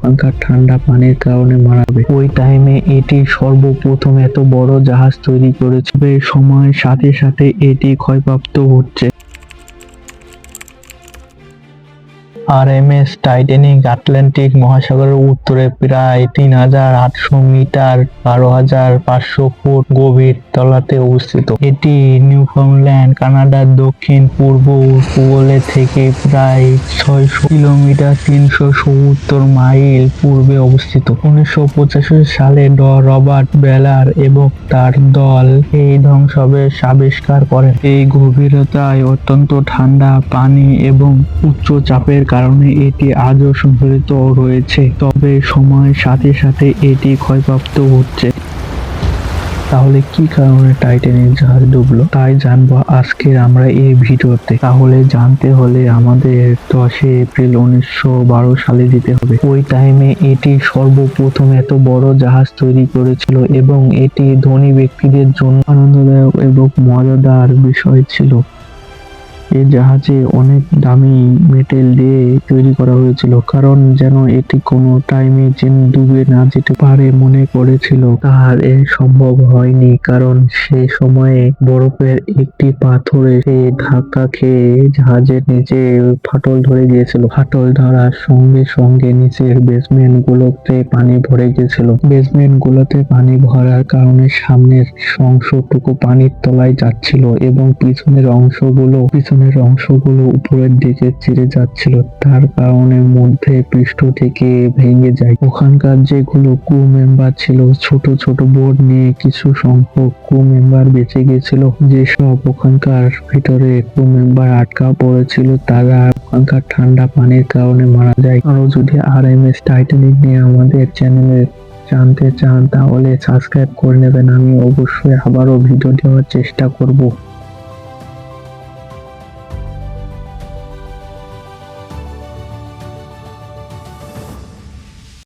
ওখানকার ঠান্ডা পানির কারণে মারা যাবে। ওই টাইমে এটি সর্বপ্রথম এত বড় জাহাজ তৈরি করেছে। সময়ের সাথে সাথে এটি ক্ষয়প্রাপ্ত হচ্ছে। আরএমএস টাইটানিক আটলান্টিক মহাসাগরের উত্তরে প্রায় ৩,৮০০ মিটার ১২,৫০০ ফুট গভীর তলাতে অবস্থিত। এটি নিউফাউন্ডল্যান্ড কানাডার দক্ষিণ পূর্ব উপকূলে থেকে প্রায় ৬০০ কিলোমিটার ৩৭০ মাইল পূর্বে অবস্থিত। ১৯৮৫ সালে রবার্ট বেলার এবং তার দল এই ধ্বংসাবশেষ আবিষ্কার করেন। এই গভীরতায় অত্যন্ত ঠান্ডা পানি এবং উচ্চ চাপের কারণে এটি আজও সংরক্ষিত রয়েছে, তবে সময়ের সাথে সাথে এটি ক্ষয়প্রাপ্ত হচ্ছে। তাহলে কি কারণে টাইটানিক জাহাজ ডুবলো তাই জানবো আজকের আমরা এই ভিডিওতে। তাহলে জানতে হলে আমাদের 10 এপ্রিল 1912 সালে যেতে হবে। ওই টাইমে এটি সর্বপ্রথম এত বড় জাহাজ তৈরি করেছিল এবং এটি ধনী ব্যক্তিদের জন্য আনন্দদায়ক এবং মজাদার বিষয় ছিল। এই জাহাজে অনেক দামি মেটেল দিয়ে তৈরি করা হয়েছিল, কারণ যেন এটি কোনো টাইমে যেন ডুবে না যেতে পারে মনে করেছিল। তার এ সম্ভব হয়নি, কারণ সে সময়ে বরফের একটি পাথরে সে ধাক্কা খেয়ে জাহাজের নিচে ফাটল ধরে গিয়েছিল। ফাটল ধরার সঙ্গে সঙ্গে নিচের বেসমেন্ট গুলোতে পানি ভরে গিয়েছিল। বেসমেন্ট গুলোতে পানি ভরার কারণে সামনের অংশটুকু পানির তলায় যাচ্ছিল এবং পিছনের অংশগুলো উপরের দিকে ছেড়ে যাচ্ছিল। তার কারণে মধ্যে পৃষ্ঠ থেকে ভেঙে যায়। ওখানকার যেগুলো ক্রু মেম্বার ছিল, ছোট ছোট বোট নিয়ে কিছু সংখ্যক ক্রু মেম্বার বেঁচে গিয়েছিল। যেসব ওখানকার ভিতরে ক্রু মেম্বার আটকা পড়েছিল তারা ওখানকার ঠান্ডা পানির কারণে মারা যায়। আরো যদি আরএমএস টাইটানিক নিয়ে আমাদের চ্যানেলে জানতে চান তাহলে সাবস্ক্রাইব করে নেবেন। আমি অবশ্যই আবারও ভিডিও দেওয়ার চেষ্টা করব।